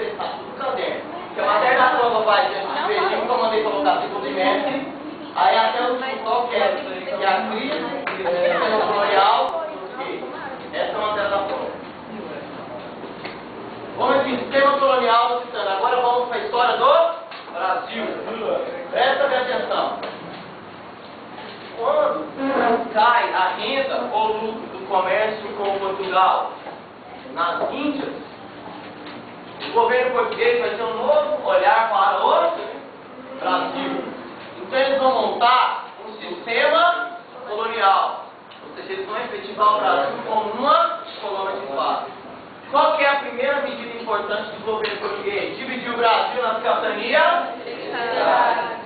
está tudo no caderno. Porque a matéria da prova vai ter um espelhinho que eu mandei colocar segundo semestre. Aí até o último tópico é a crise, sistema colonial, essa é a matéria da prova. Vamos aqui, sistema colonial lusitano. Agora vamos para a história do Brasil. Presta bem atenção. Quando cai a renda ou lucro do comércio com Portugal nas Índias, o governo português vai ter um novo olhar para o Brasil. Então eles vão montar um sistema colonial, ou seja, eles vão efetivar o Brasil como uma colônia de fato. Qual que é a primeira medida importante do governo português? Dividir o Brasil nas capitanias? Beleza.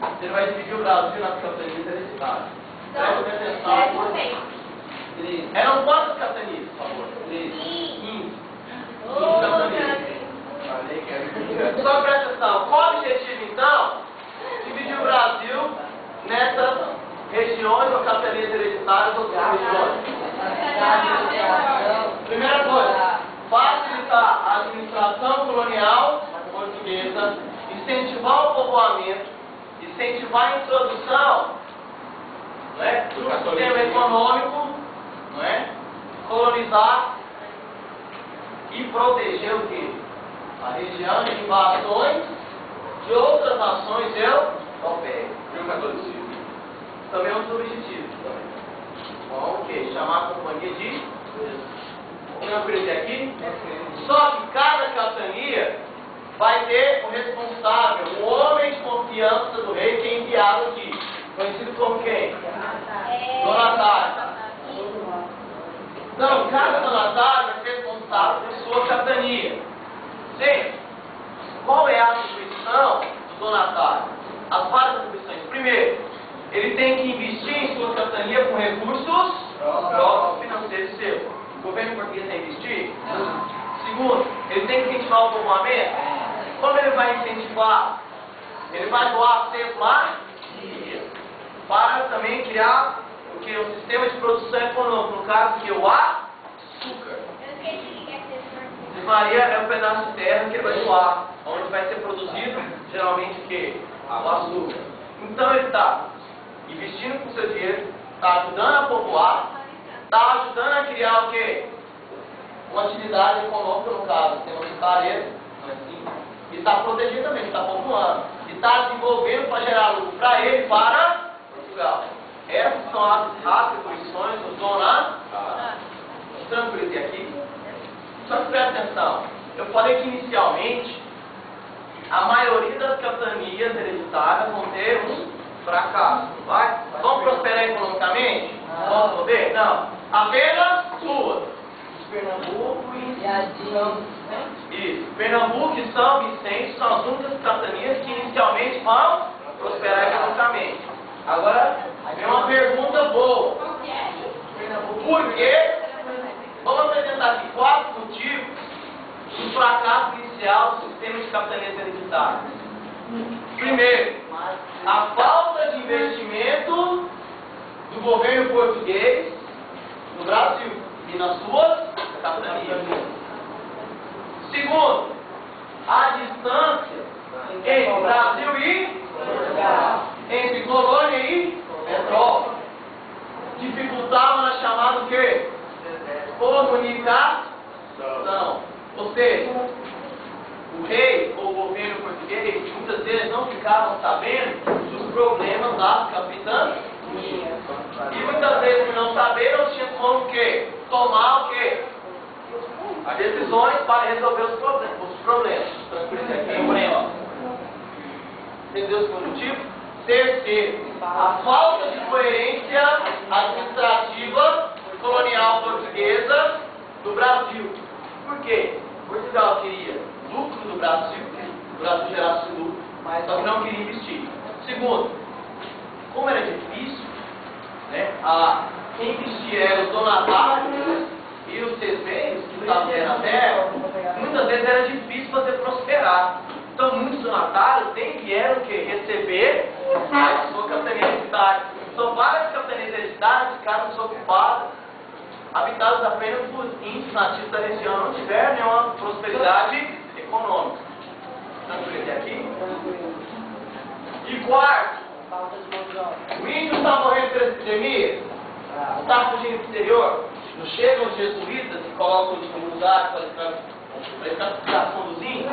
Você vai dividir o Brasil nas capitanias hereditárias. Presta atenção. Eram quantas capitanias, por favor? 15 capitanias. Só presta atenção. Qual o objetivo, então? Dividir o Brasil nessas regiões ou capitanias hereditárias ou regiões. Primeira coisa, facilitar a administração colonial portuguesa, incentivar o povoamento, incentivar a introdução, não é, do sistema econômico, não é, colonizar e proteger o quê? A região de invasões de outras nações europeias. E o catolicismo? Também é um dos objetivos. Bom, ok. Chamar a companhia de... Vamos aprender aqui? Só que cada capitania vai ter um responsável, um homem de confiança do rei que é enviado aqui. Conhecido como quem? Donatário. Então, cada donatário vai ser responsável por sua capitania. Gente, qual é a atribuição do donatário? As várias atribuições. Primeiro, ele tem que investir em sua capitania com recursos próprios financeiros seus. O governo português tem que investir? Segundo, ele tem que incentivar o povoamento. Como ele vai incentivar? Ele vai doar seus marias para também criar o que? Um sistema de produção econômica, no caso que o açúcar. Maria é um pedaço de terra que ele vai doar, onde vai ser produzido geralmente o que? O açúcar. Então ele está investindo com seu dinheiro, está ajudando a povoar, está ajudando a criar o que? Uma atividade econômica, no caso, tem um estareiro, não é assim? E está protegendo também, está povoando. E está desenvolvendo para gerar lucro para ele e para Portugal. Essas são as atribuições do donatário. Tranquilizei aqui. Só que presta atenção, eu falei que inicialmente a maioria das capitanias hereditárias vão ter um fracasso, vai? Vão prosperar economicamente? Vão poder? Não. Apenas duas. Pernambuco e isso. Pernambuco e São Vicente são as únicas capitanias que inicialmente vão prosperar economicamente. Agora, vem uma pergunta boa. Por quê? Vamos apresentar aqui 4 motivos do fracasso inicial do sistema de capitanias hereditárias. Primeiro, a falta de investimento do governo português no Brasil e nas suas capitanias. Segundo, a distância entre Brasil e Portugal, entre colônia e metrópole, dificultava na chamada o quê? Comunicação. Ou seja, o rei ou o governo português muitas vezes não ficavam sabendo dos problemas das capitanias. E muitas vezes, por não saber, não tinham como o quê? Tomar o quê? As decisões para resolver os problemas. Entendeu o segundo motivo? Terceiro, a falta de coerência administrativa colonial portuguesa do Brasil. Por quê? Portugal queria lucro do Brasil, que o Brasil gerasse lucro, mas só que não queria investir. Segundo, como era difícil, né, quem investia era os donatários e os ceseiros que estavam na terra, muitas vezes era difícil fazer prosperar. Então muitos donatários nem vieram receber a sua capitania hereditária. Então várias capitanias hereditárias ficaram desocupadas, habitados apenas por índios nativos da região, não tiveram nenhuma prosperidade. atividade econômica. Tranquilo até aqui? E quarto, o índio está morrendo por epidemia, está fugindo para o exterior, não chegam os jesuítas e colocam de comunidade para a escravização dos índios.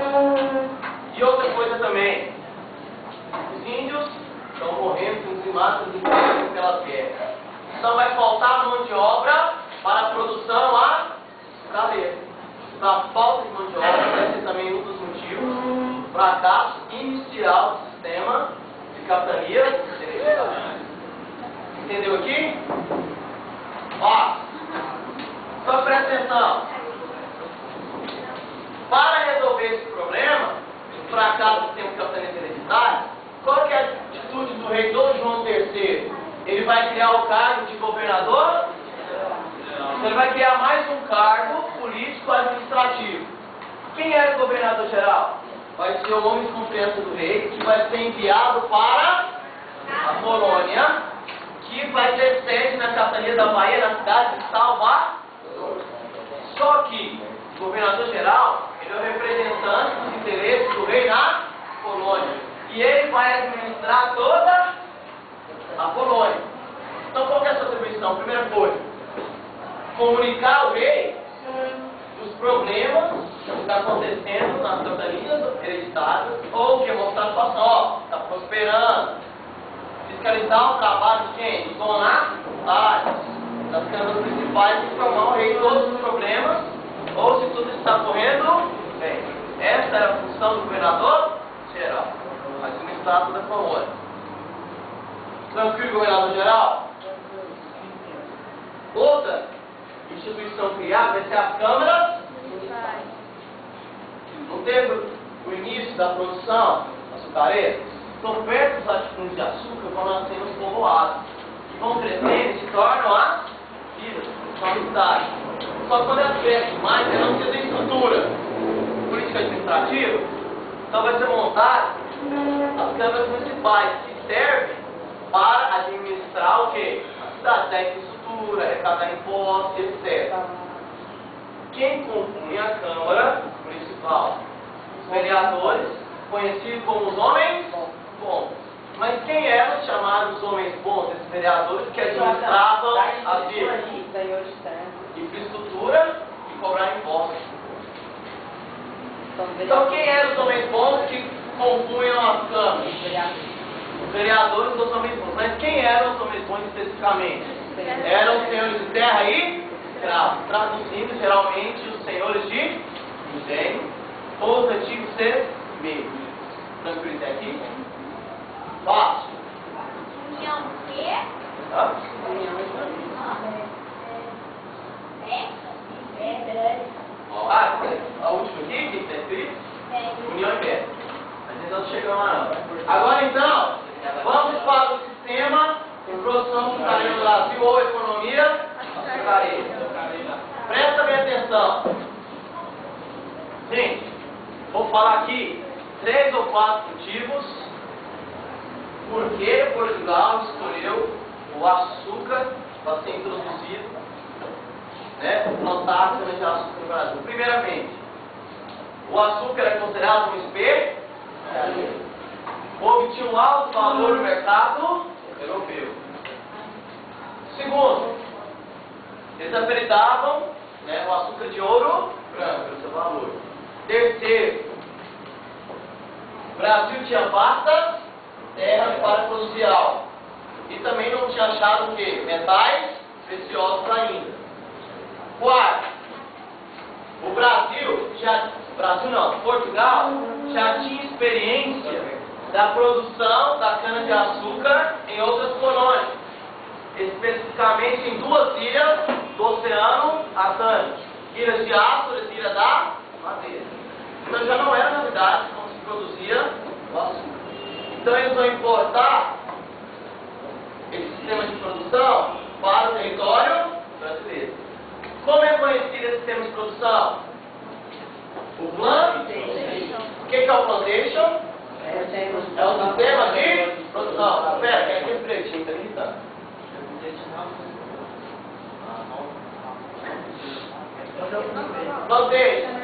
E outra coisa também, os índios estão morrendo dizimados pelas guerras. Então vai faltar mão de obra para a produção açucareira. Então a falta de mão de obra vai ser também um dos motivos do fracasso inicial do sistema de capitania hereditária. Entendeu aqui? Ó, só presta atenção. Para resolver esse problema, o fracasso do sistema de capitania hereditária, qual que é a atitude do rei Dom João III? Ele vai criar o cargo de governador? Ele vai criar mais um cargo político-administrativo. Quem era o governador geral? Vai ser o homem de confiança do rei, que vai ser enviado para a Polônia, que vai ter sede na capitania da Bahia, na cidade de Salvador. Só que o governador geral, ele é o representante dos interesses do rei na Polônia. E ele vai administrar toda a Polônia. Então qual que é a sua atribuição? Primeira coisa, comunicar ao rei os problemas que estão acontecendo nas capitanias hereditárias, ou que mostrar a situação, ó, está prosperando. Fiscalizar o trabalho de quem? Dos donatários, das câmaras principais, informar o rei de todos os problemas, ou se tudo está correndo bem. Essa era a função do governador geral, administrar toda a Polônia. Tranquilo, governador geral? Outra instituição criada vai ser as câmaras. Não teve o início da produção açucareira? Então, perto dos latifúndios de açúcar, vão nascendo os povoados, que vão crescendo e se tornam as vilas, são cidades. Só que quando elas crescem mais, elas não têm estrutura política administrativa, então vai ser montado as câmaras municipais, que servem para administrar o quê? A cidade, da infraestrutura, arrecadar impostos, etc. Quem compunha a Câmara Municipal? Os vereadores, conhecidos como os homens bons. Mas quem eram os chamados homens bons, esses vereadores que administravam a vida? Infraestrutura e cobrar impostos. Então quem eram os homens bons que compunham as câmaras? Os vereadores dos homens bons. Mas quem eram os homens bons especificamente? Eram os senhores de terra e escravos. Traduzindo geralmente os senhores de engenho ou os antigos serveiros. Tranquilo até aqui? Fácil. União o quê? Tá? A última aqui, que está escrito? União e fé. Mas ainda não chegamos lá não. Agora então, vamos para o sistema de produção açucareira no Brasil ou economia açucareira. Presta bem atenção. Gente, vou falar aqui 3 ou 4 motivos por que Portugal escolheu o açúcar para ser introduzido, né, plantado semente açúcar no Brasil. Primeiramente, o açúcar é considerado um especialista, obtinha um alto valor no mercado europeu. Segundo, eles apelidavam, né, o açúcar de ouro branco, pelo seu valor. Terceiro, o Brasil tinha vastas terras para produzir álcool. E também não tinha achado o quê? Metais preciosos ainda. Quarto, Portugal já tinha experiência da produção da cana-de-açúcar em outras colônias, especificamente em 2 ilhas do Oceano Atlântico, Ilhas de Açores e Ilha da Madeira. Então já não era novidade como se produzia o açúcar. Então eles vão importar esse sistema de produção para o território brasileiro. Como é conhecido esse sistema de produção? O plantation. O que é o plantation? É o sistema de produção. Espera, quer que esse pretinho tá irritando. Plantation.